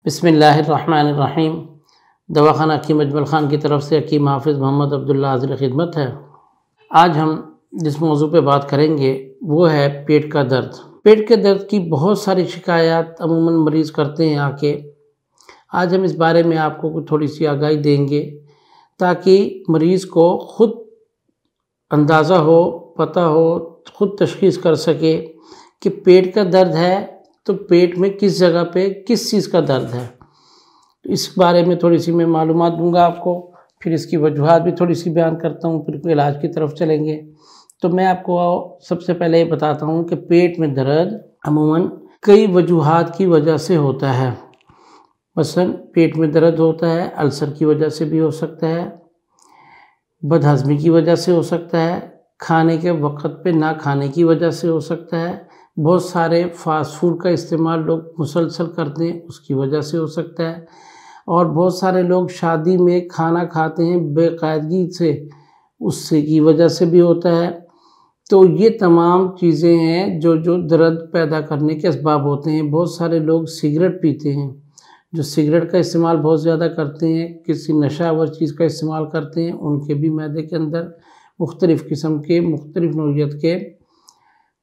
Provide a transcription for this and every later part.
बिस्मिल्लाहिर्रहमानिर्रहीम। दवाखाना हकीम अजमल ख़ान की तरफ से हकीम हाफिज़ मोहम्मद अब्दुल्ला हाज़िर खिदमत है। आज हम जिस मौजू पे बात करेंगे वो है पेट का दर्द। पेट के दर्द की बहुत सारी शिकायत अमूमन मरीज़ करते हैं आके। आज हम इस बारे में आपको थोड़ी सी आगाही देंगे ताकि मरीज़ को ख़ुद अंदाज़ा हो, पता हो, ख़ुद तशख़ीस कर सके कि पेट का दर्द है तो पेट में किस जगह पे किस चीज़ का दर्द है। तो इस बारे में थोड़ी सी मैं मालूमात दूंगा आपको, फिर इसकी वजूहात भी थोड़ी सी बयान करता हूँ, फिर इलाज की तरफ चलेंगे। तो मैं आपको सबसे पहले ये बताता हूँ कि पेट में दर्द अमूमन कई वजूहात की वजह से होता है। मसलन पेट में दर्द होता है अल्सर की वजह से भी हो सकता है, बदहज़मी की वजह से हो सकता है, खाने के वक्त पे ना खाने की वजह से हो सकता है, बहुत सारे फास्ट फूड का इस्तेमाल लोग मुसलसल करते हैं उसकी वजह से हो सकता है, और बहुत सारे लोग शादी में खाना खाते हैं बेकायदगी से उससे की वजह से भी होता है। तो ये तमाम चीज़ें हैं जो दर्द पैदा करने के असबाब होते हैं। बहुत सारे लोग सिगरेट पीते हैं, जो सिगरेट का इस्तेमाल बहुत ज़्यादा करते हैं, किसी नशावर चीज़ का इस्तेमाल करते हैं, उनके भी मैदे के अंदर मुख्तलिफ़ किस्म के मुख्तलिफ़ नौइयत के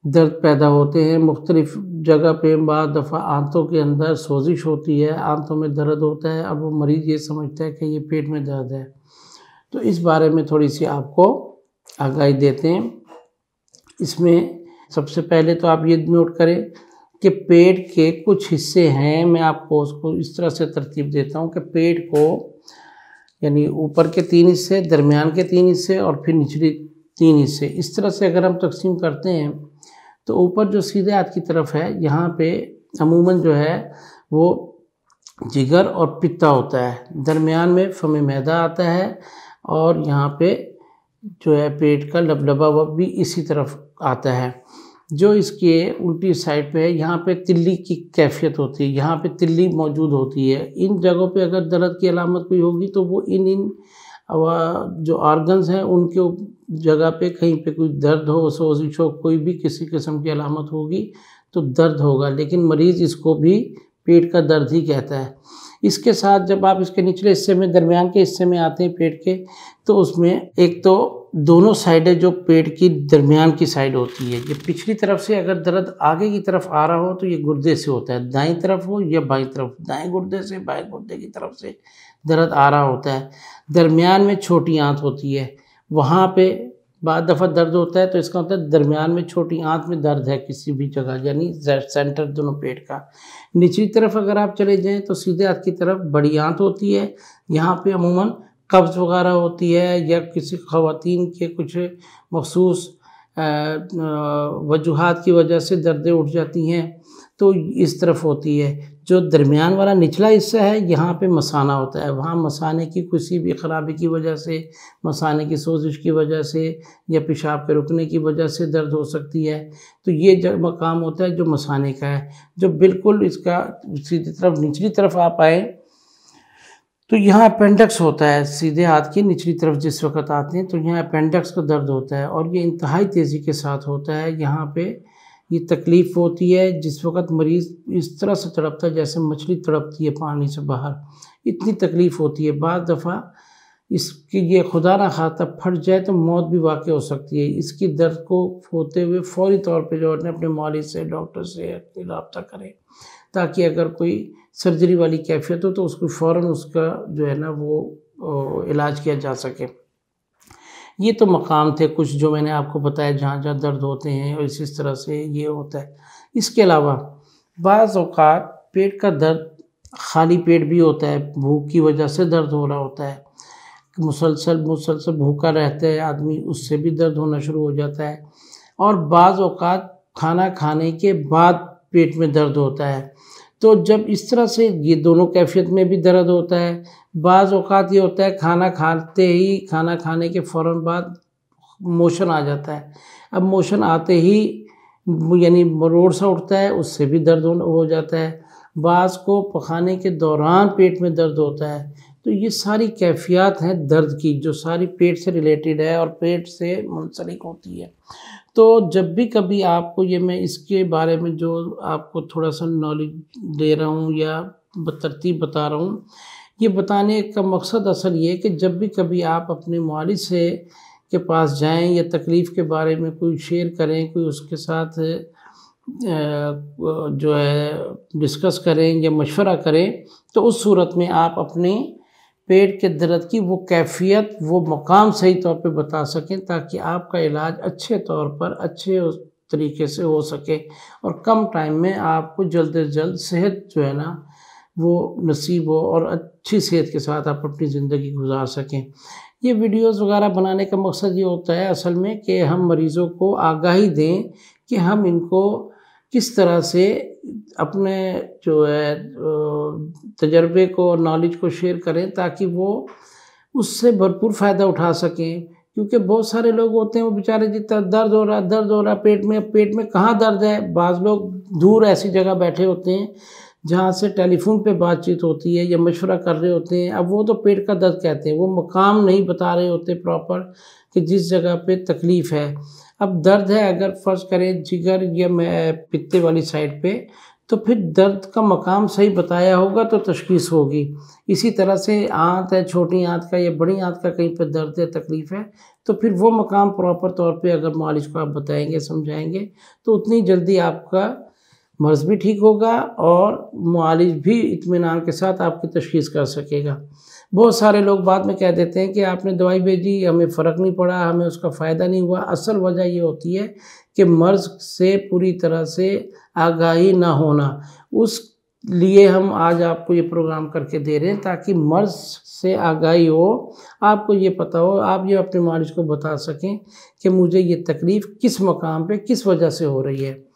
दर्द पैदा होते हैं। मुख्तलिफ़ जगह पे बाद दफ़ा आंतों के अंदर सोजिश होती है, आंतों में दर्द होता है, अब वो मरीज़ ये समझता है कि ये पेट में दर्द है। तो इस बारे में थोड़ी सी आपको आगाही देते हैं। इसमें सबसे पहले तो आप ये नोट करें कि पेट के कुछ हिस्से हैं, मैं आपको उसको इस तरह से तरतीब देता हूँ कि पेट को यानी ऊपर के 3 हिस्से, दरमियान के 3 हिस्से और फिर निचले 3 हिस्से, इस तरह से अगर हम तकसीम करते हैं तो ऊपर जो सीधे हाथ की तरफ है यहाँ पे अमूमन जो है वो जिगर और पित्ता होता है, दरमियान में फम मैदा आता है और यहाँ पे जो है पेट का लबलबा वो भी इसी तरफ आता है। जो इसके उल्टी साइड पे है यहाँ पे तिल्ली की कैफियत होती है, यहाँ पे तिल्ली मौजूद होती है। इन जगहों पे अगर दर्द की अलामत कोई होगी तो वो इन जो ऑर्गन्स हैं उनके जगह पे कहीं पे कोई दर्द हो, सोजिश हो, कोई भी किसी किस्म की अलामत होगी तो दर्द होगा, लेकिन मरीज़ इसको भी पेट का दर्द ही कहता है। इसके साथ जब आप इसके निचले हिस्से में, दरमियान के हिस्से में आते हैं पेट के, तो उसमें एक तो दोनों साइडें जो पेट की दरमियान की साइड होती है, ये पिछली तरफ से अगर दर्द आगे की तरफ आ रहा हो तो ये गुर्दे से होता है, दाईं तरफ हो या बाईं तरफ, दाएं गुर्दे से बाएं गुर्दे की तरफ से दर्द आ रहा होता है। दरमियान में छोटी आंत होती है, वहाँ पे बाद दफ़ा दर्द होता है, तो इसका मतलब है दरमियान में छोटी आंत में दर्द है किसी भी जगह, यानी सेंटर दोनों पेट का। निचली तरफ अगर आप चले जाएं तो सीधे हाथ की तरफ बड़ी आंत होती है, यहाँ पे अमूमन कब्ज़ वगैरह होती है या किसी ख़वातीन के कुछ मखसूस वजूहात की वजह से दर्दें उठ जाती हैं तो इस तरफ होती है। जो दरमियान वाला निचला हिस्सा है यहाँ पे मसाना होता है, वहाँ मसाने की किसी भी ख़राबी की वजह से, मसाने की सोजिश की वजह से या पेशाब के रुकने की वजह से दर्द हो सकती है। तो ये जो मकाम होता है जो मसाने का है, जो बिल्कुल इसका सीधी तरफ निचली तरफ आप आए तो यहाँ अपेंडिक्स होता है, सीधे हाथ की निचली तरफ जिस वक्त आते हैं तो यहाँ अपेंडिक्स का दर्द होता है और ये इंतहाई तेज़ी के साथ होता है। यहाँ पे ये तकलीफ़ होती है जिस वक्त मरीज़ इस तरह से तड़पता है जैसे मछली तड़पती है पानी से बाहर, इतनी तकलीफ़ होती है। बाद दफ़ा इसकी ये खुदा ना खास्ता फट जाए तो मौत भी वाक़ई हो सकती है। इसकी दर्द को होते हुए फ़ौरी तौर पे जो है अपने मालिज से, डॉक्टर से रब्ता करें ताकि अगर कोई सर्जरी वाली कैफियत हो तो उसको फ़ौरन उसका जो है ना वो इलाज किया जा सके। ये तो मकाम थे कुछ जो मैंने आपको बताया जहाँ जहाँ दर्द होते हैं और इस तरह से ये होता है। इसके अलावा बाज़ औक़ात पेट का दर्द खाली पेट भी होता है, भूख की वजह से दर्द हो रहा होता है, मुसलसल भूखा रहता है आदमी, उससे भी दर्द होना शुरू हो जाता है। और बाज़ औक़ात खाना खाने के बाद पेट में दर्द होता है। तो जब इस तरह से ये दोनों कैफियत में भी दर्द होता है, बाज़ औक़ात ये होता है खाना खाते ही, खाना खाने के फ़ौरन बाद मोशन आ जाता है। अब मोशन आते ही यानी मरोड़ सा उठता है, उससे भी दर्द हो जाता है। बाज़ को पखाने के दौरान पेट में दर्द होता है। तो तो ये सारी कैफियत हैं दर्द की, जो सारी पेट से रिलेटेड है और पेट से मुंसलिक होती है। तो जब भी कभी आपको ये मैं इसके बारे में जो आपको थोड़ा सा नॉलेज दे रहा हूँ या तरतीब बता रहा हूँ, ये बताने का मकसद असल ये है कि जब भी कभी आप अपने मुआलिज से के पास जाएं या तकलीफ़ के बारे में कोई शेयर करें, कोई उसके साथ जो है डिस्कस करें या मशवरा करें, तो उस सूरत में आप अपने पेट के दर्द की वो कैफियत, वो मकाम सही तौर पे बता सकें, ताकि आपका इलाज अच्छे तौर पर अच्छे तरीके से हो सके और कम टाइम में आपको जल्द से जल्द सेहत जो है ना वो नसीब हो और अच्छी सेहत के साथ आप अपनी ज़िंदगी गुजार सकें। ये वीडियोज़ वगैरह बनाने का मकसद ये होता है असल में कि हम मरीज़ों को आगाही दें कि हम इनको किस तरह से अपने जो है तजर्बे को और नॉलेज को शेयर करें, ताकि वो उससे भरपूर फ़ायदा उठा सकें। क्योंकि बहुत सारे लोग होते हैं, वो बेचारे जितना दर्द हो रहा पेट में कहाँ दर्द है। बाज़ लोग दूर ऐसी जगह बैठे होते हैं जहाँ से टेलीफोन पे बातचीत होती है या मशवरा कर रहे होते हैं। अब वो तो पेट का दर्द कहते हैं, वो मकाम नहीं बता रहे होते प्रॉपर कि जिस जगह पे तकलीफ़ है। अब दर्द है अगर फ़र्ज़ करें जिगर या पित्ते वाली साइड पे, तो फिर दर्द का मकाम सही बताया होगा तो तशख़ीस होगी। इसी तरह से आंत है, छोटी आंत का या बड़ी आंत का कहीं पे दर्द है, तकलीफ़ है, तो फिर वो मकाम प्रॉपर तौर पे अगर मुआलिज को आप बताएंगे, समझाएंगे, तो उतनी जल्दी आपका मर्ज़ भी ठीक होगा और मुआलिज भी इत्मीनान के साथ आपकी तशख़ीस कर सकेगा। बहुत सारे लोग बाद में कह देते हैं कि आपने दवाई भेजी, हमें फ़र्क नहीं पड़ा, हमें उसका फ़ायदा नहीं हुआ। असल वजह ये होती है कि मर्ज़ से पूरी तरह से आगाही ना होना। उस लिए हम आज आपको ये प्रोग्राम करके दे रहे हैं, ताकि मर्ज़ से आगाही हो, आपको ये पता हो, आप ये अपने मुआलिज को बता सकें कि मुझे ये तकलीफ़ किस मकाम पे किस वजह से हो रही है।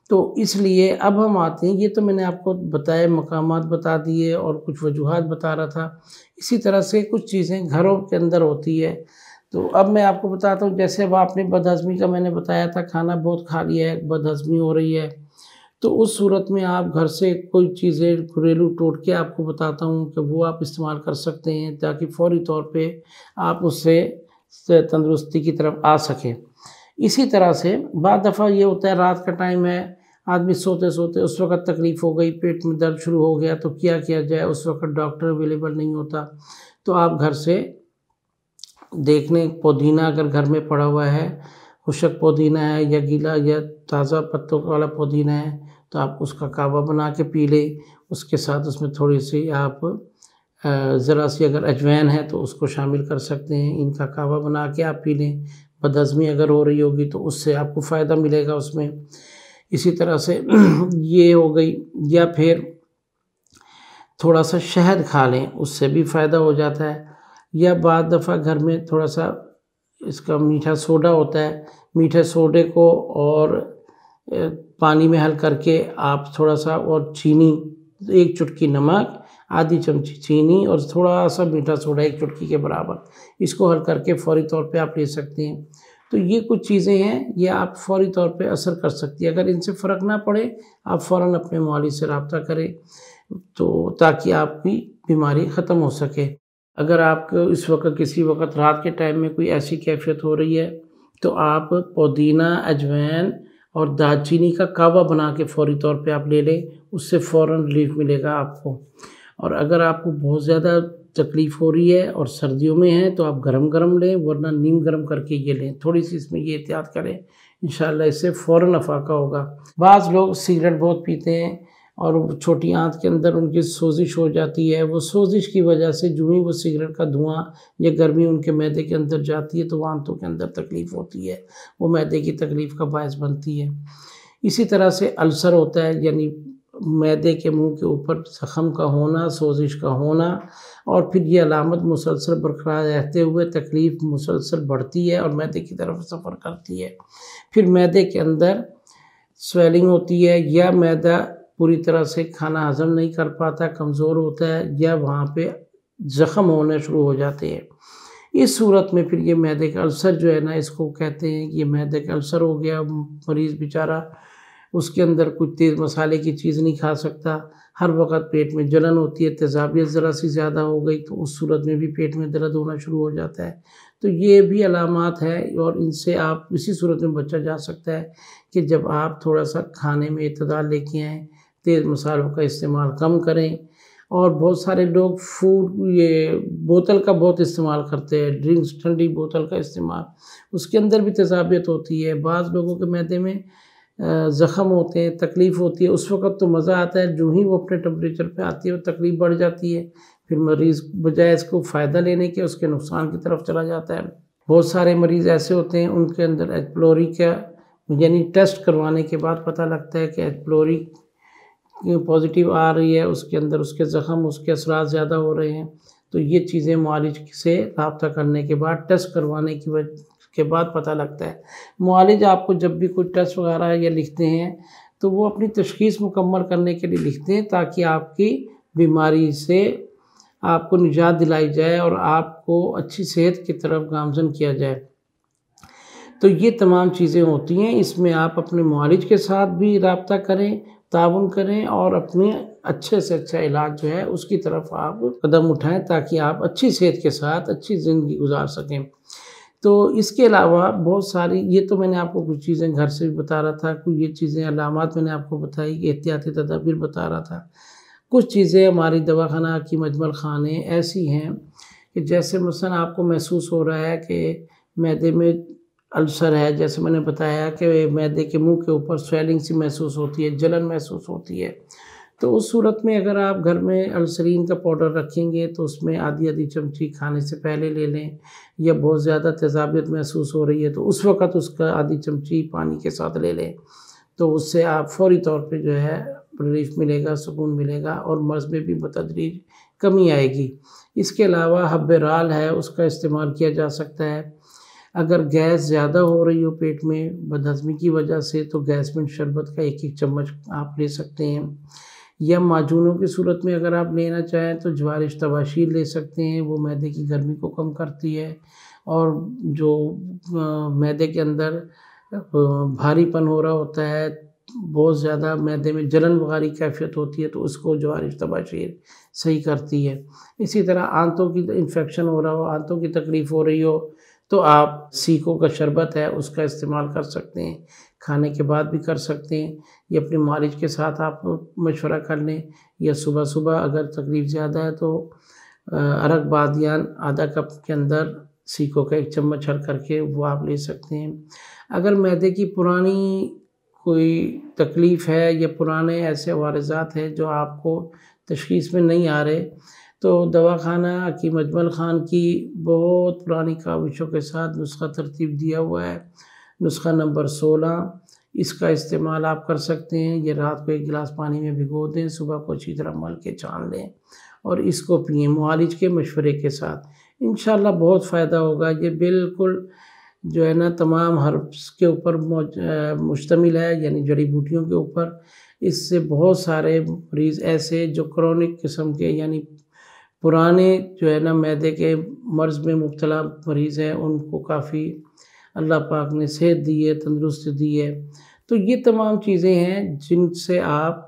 तो इसलिए अब हम आते हैं, ये तो मैंने आपको बताया, मकामात बता दिए और कुछ वजूहात बता रहा था। इसी तरह से कुछ चीज़ें घरों के अंदर होती है। तो अब मैं आपको बताता हूँ, जैसे अब आपने बदहज़मी का मैंने बताया था, खाना बहुत खा लिया है, बदहज़मी हो रही है, तो उस सूरत में आप घर से कोई चीज़ें घरेलू टोटके आपको बताता हूँ कि वो आप इस्तेमाल कर सकते हैं, ताकि फ़ौरी तौर पे आप उससे तंदुरुस्ती की तरफ आ सकें। इसी तरह से बाद दफ़ा ये होता है, रात का टाइम है, आदमी सोते सोते उस वक़्त तकलीफ़ हो गई, पेट में दर्द शुरू हो गया, तो क्या किया जाए। उस वक़्त डॉक्टर अवेलेबल नहीं होता, तो आप घर से देख लें, पुदीना अगर घर में पड़ा हुआ है, खुशक पुदीना है या गीला या ताज़ा पत्तों वाला पुदीना है, तो आप उसका कावा बना के पी लें। उसके साथ उसमें थोड़ी सी आप ज़रा सी अगर अजवाइन है तो उसको शामिल कर सकते हैं। इनका कावा बना के आप पी लें। बदहज़मी अगर हो रही होगी तो उससे आपको फ़ायदा मिलेगा उसमें। इसी तरह से ये हो गई, या फिर थोड़ा सा शहद खा लें, उससे भी फ़ायदा हो जाता है। या बाद दफ़ा घर में थोड़ा सा इसका मीठा सोडा होता है, मीठे सोडे को और पानी में हल करके आप थोड़ा सा, और चीनी, 1 चुटकी नमक, आधी चमची चीनी और थोड़ा सा मीठा सोडा 1 चुटकी के बराबर, इसको हल करके फ़ौरी तौर पे आप ले सकते हैं। तो ये कुछ चीज़ें हैं, ये आप फ़ौरी तौर पे असर कर सकती है। अगर इनसे फ़र्क ना पड़े, आप फ़ौरन अपने मुआलिज से राब्ता करें, तो ताकि आपकी बीमारी ख़त्म हो सके। अगर आपको इस वक्त किसी वक्त रात के टाइम में कोई ऐसी कैफियत हो रही है, तो आप पुदीना, अजवाइन और दालचीनी का कावा बना के फ़ौरी तौर पे आप ले लें, उससे फ़ौरन रिलीफ़ मिलेगा आपको। और अगर आपको बहुत ज़्यादा तकलीफ़ हो रही है और सर्दियों में है, तो आप गरम लें, वरना नीम गर्म करके ये लें। थोड़ी सी इसमें ये एहतियात करें, इंशाअल्लाह इससे फ़ौरन अफाका होगा। बाज़ लोग सिगरेट बहुत पीते हैं और छोटी आंत के अंदर उनकी सोजिश हो जाती है। वो सोजिश की वजह से जो ही वो सिगरेट का धुआं या गर्मी उनके मैदे के अंदर जाती है, तो आंतों के अंदर तकलीफ़ होती है, वो मैदे की तकलीफ़ का बायस बनती है। इसी तरह से अल्सर होता है, यानी मैदे के मुंह के ऊपर ज़ख़म का होना, सोजिश का होना, और फिर ये अलामत मुसलसल बरकरार रहते हुए तकलीफ़ मुसलसल बढ़ती है और मैदे की तरफ सफ़र करती है। फिर मैदे के अंदर स्वेलिंग होती है, या मैदा पूरी तरह से खाना हज़म नहीं कर पाता, कमज़ोर होता है, या वहाँ पे ज़ख़म होने शुरू हो जाते हैं। इस सूरत में फिर ये मैदे का अल्सर जो है ना, इसको कहते हैं कि ये मैदे का अल्सर हो गया। मरीज़ बेचारा उसके अंदर कुछ तेज़ मसाले की चीज़ नहीं खा सकता, हर वक्त पेट में जलन होती है, तेज़ाबियत ज़रा सी ज़्यादा हो गई तो उस सूरत में भी पेट में दर्द होना शुरू हो जाता है। तो ये भी अलामात है और इनसे आप इसी सूरत में बचा जा सकता है कि जब आप थोड़ा-सा खाने में इत्तेदाल लेके आएँ, तेज़ मसालों का इस्तेमाल कम करें। और बहुत सारे लोग ये बोतल का बहुत इस्तेमाल करते हैं, ड्रिंक्स ठंडी बोतल का इस्तेमाल, उसके अंदर भी तेज़ाबियत होती है। बाज़ लोगों के मैदे में ज़ख़म होते हैं, तकलीफ़ होती है, उस वक़्त तो मज़ा आता है, जो ही वो अपने टेम्परेचर पे आती है वो तकलीफ़ बढ़ जाती है। फिर मरीज़ बजाय इसको फ़ायदा लेने के उसके नुकसान की तरफ चला जाता है। बहुत सारे मरीज़ ऐसे होते हैं उनके अंदर एच प्लोरी का यानी टेस्ट करवाने के बाद पता लगता है कि एच प्लोरी पॉज़िटिव आ रही है, उसके अंदर उसके ज़ख़म, उसके असरात ज़्यादा हो रहे हैं। तो ये चीज़ें मुआलिज से राब्ता करने के बाद, टेस्ट करवाने के बाद पता लगता है। मुआलिज आपको जब भी कोई टेस्ट वगैरह या लिखते हैं तो वो अपनी तशख़ीस मुकम्मल करने के लिए लिखते हैं ताकि आपकी बीमारी से आपको निजात दिलाई जाए और आपको अच्छी सेहत की तरफ गामज़न किया जाए। तो ये तमाम चीज़ें होती हैं, इसमें आप अपने मुआलिज के साथ भी राब्ता करें, ताउन करें और अपने अच्छे से अच्छा इलाज जो है उसकी तरफ आप कदम उठाएँ ताकि आप अच्छी सेहत के साथ अच्छी ज़िंदगी गुज़ार सकें। तो इसके अलावा बहुत सारी, ये तो मैंने आपको कुछ चीज़ें घर से भी बता रहा था, कुछ ये चीज़ें अलामात मैंने आपको बताई, एहतियाती तदाबीर बता रहा था। कुछ चीज़ें हमारी दवाखाना की मजमल खाने ऐसी हैं कि जैसे मसलन आपको महसूस हो रहा है कि मैदे में अल्सर है, जैसे मैंने बताया कि मैदे के मुंह के ऊपर स्वेलिंग सी महसूस होती है, जलन महसूस होती है। तो उस सूरत में अगर आप घर में अल्सरीन का पाउडर रखेंगे तो उसमें आधी-आधी चमची खाने से पहले ले लें, या बहुत ज़्यादा तेज़ाबियत महसूस हो रही है तो उस वक़्त उसका आधी चमची पानी के साथ ले लें। तो उससे आप फ़ौरी तौर पे जो है रिलीफ़ मिलेगा, सुकून मिलेगा और मर्ज़ में भी बतदरीज कमी आएगी। इसके अलावा हब्बे राल है, उसका इस्तेमाल किया जा सकता है। अगर गैस ज़्यादा हो रही हो पेट में बदहज़मी की वजह से तो गैसमिंट शरबत का 1-1 चम्मच आप ले सकते हैं, या माजूनों की सूरत में अगर आप लेना चाहें तो जवारिश तबाशीर ले सकते हैं, वो मैदे की गर्मी को कम करती है और जो मैदे के अंदर भारीपन हो रहा होता है, बहुत ज़्यादा मैदे में जलन वाली कैफ़ियत होती है तो उसको जवारिश तबाशीर सही करती है। इसी तरह आंतों की इन्फेक्शन हो रहा हो, आंतों की तकलीफ़ हो रही हो तो आप सीकों का शरबत है उसका इस्तेमाल कर सकते हैं, खाने के बाद भी कर सकते हैं, या अपने मालिज के साथ आप मशवरा कर लें, या सुबह-सुबह अगर तकलीफ़ ज़्यादा है तो अरक बादियान आधा कप के अंदर सीकों का 1 चम्मच हल करके वो आप ले सकते हैं। अगर मैदे की पुरानी कोई तकलीफ़ है या पुराने ऐसे वारज़ात हैं जो आपको तशख़ीस में नहीं आ रहे, तो दवाखाना की मजमल खान की बहुत पुरानी काविशों के साथ नुस्ख़ा तरतीब दिया हुआ है। नुस्ख़ा नंबर 16, इसका इस्तेमाल आप कर सकते हैं। ये रात को 1 गिलास पानी में भिगो दें, सुबह को अच्छी तरह मल के छान लें और इसको पिएँ मुआलिज के मशवरे के साथ। इंशाअल्लाह बहुत फ़ायदा होगा। ये बिल्कुल जो है ना तमाम हर्ब्स के ऊपर मुश्तमिल है, यानी जड़ी बूटियों के ऊपर। इससे बहुत सारे मरीज़ ऐसे जो क्रोनिक किस्म के यानी पुराने जो है ना मैदे के मर्ज़ में मुब्तला मरीज़ हैं, उनको काफ़ी अल्लाह पाक ने सेहत दी है, तंदुरुस्ती दी है। तो ये तमाम चीज़ें हैं जिनसे आप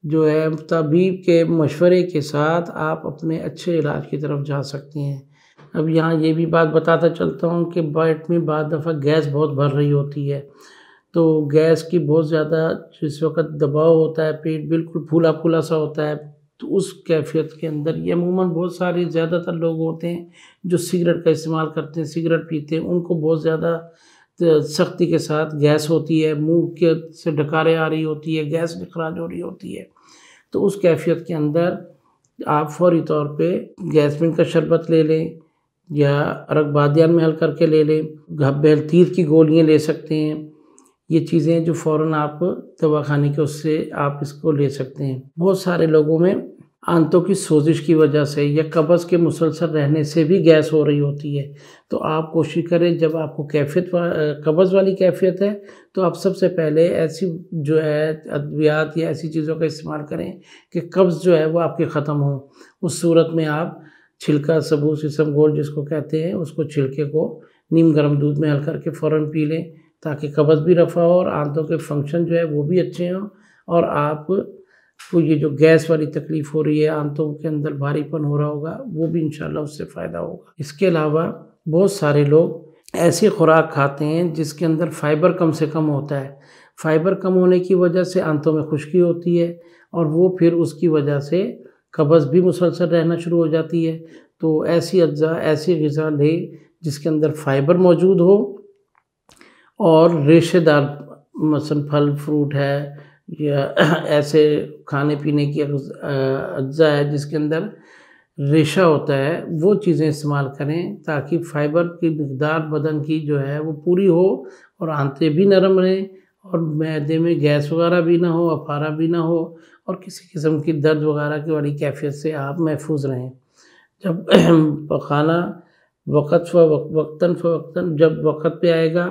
जो है तबीब के मशवरे के साथ आप अपने अच्छे इलाज की तरफ जा सकती हैं। अब यहाँ ये भी बात बताता चलता हूँ कि पेट में बाद दफ़ा गैस बहुत भर रही होती है, तो गैस की बहुत ज़्यादा जिस वक़्त दबाव होता है, पेट बिल्कुल फूला-फूला सा होता है, तो उस कैफ़ियत के अंदर ये अमूमन बहुत सारे ज़्यादातर लोग होते हैं जो सिगरेट का इस्तेमाल करते हैं, सिगरेट पीते हैं, उनको बहुत ज़्यादा सख्ती के साथ गैस होती है, मुँह के से डकारें आ रही होती है, गैस निखराज हो रही होती है। तो उस कैफ़ियत के अंदर आप फ़ौरी तौर पे गैसमिन का शरबत ले लें या अरक बादियान में हल करके ले लें, बेलतीत की गोलियाँ ले सकते हैं। ये चीज़ें जो फ़ौरन आप दवाखाने के उससे आप इसको ले सकते हैं। बहुत सारे लोगों में आंतों की सोजिश की वजह से या कब्ज़ के मुसलसल रहने से भी गैस हो रही होती है, तो आप कोशिश करें जब आपको कब्ज़ वाली कैफ़ियत है तो आप सबसे पहले ऐसी जो है अद्वियात या ऐसी चीज़ों का इस्तेमाल करें कि कब्ज़ जो है वो आपकी ख़त्म हो। उस सूरत में आप छिलका सबूत इसबगोल जिसको कहते हैं, उसको छिलके को नीम गर्म दूध में हल करके फ़ौरन पी लें ताकि कब्ज़ भी रफ़ा हो और आंतों के फंक्शन जो है वो भी अच्छे हों और आप तो ये जो गैस वाली तकलीफ़ हो रही है, आंतों के अंदर भारीपन हो रहा होगा, वो भी इंशाल्लाह उससे फ़ायदा होगा। इसके अलावा बहुत सारे लोग ऐसी खुराक खाते हैं जिसके अंदर फ़ाइबर कम से कम होता है। फ़ाइबर कम होने की वजह से आंतों में खुश्की होती है और वो फिर उसकी वजह से कब्ज़ भी मुसलसल रहना शुरू हो जाती है। तो ऐसी ग़िज़ा लें जिसके अंदर फ़ाइबर मौजूद हो और रेशेदार, मसलन फल फ्रूट है या ऐसे खाने पीने की अज्जा है जिसके अंदर रेशा होता है, वो चीज़ें इस्तेमाल करें ताकि फ़ाइबर की मिक़दार बदन की जो है वो पूरी हो और आंतें भी नरम रहें और मैदे में गैस वगैरह भी ना हो, अफारा भी ना हो और किसी किस्म की दर्द वगैरह की वाली कैफ़ियत से आप महफूज रहें। जब खाना वक्तन फ़वक्तन जब वक़्त पे आएगा,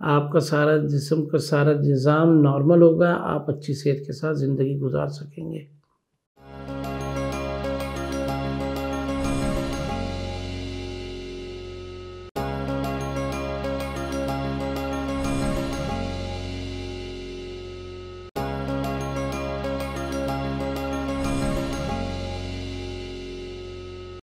आपका सारा जिस्म का सारा निज़ाम नॉर्मल होगा, आप अच्छी सेहत के साथ ज़िंदगी गुज़ार सकेंगे।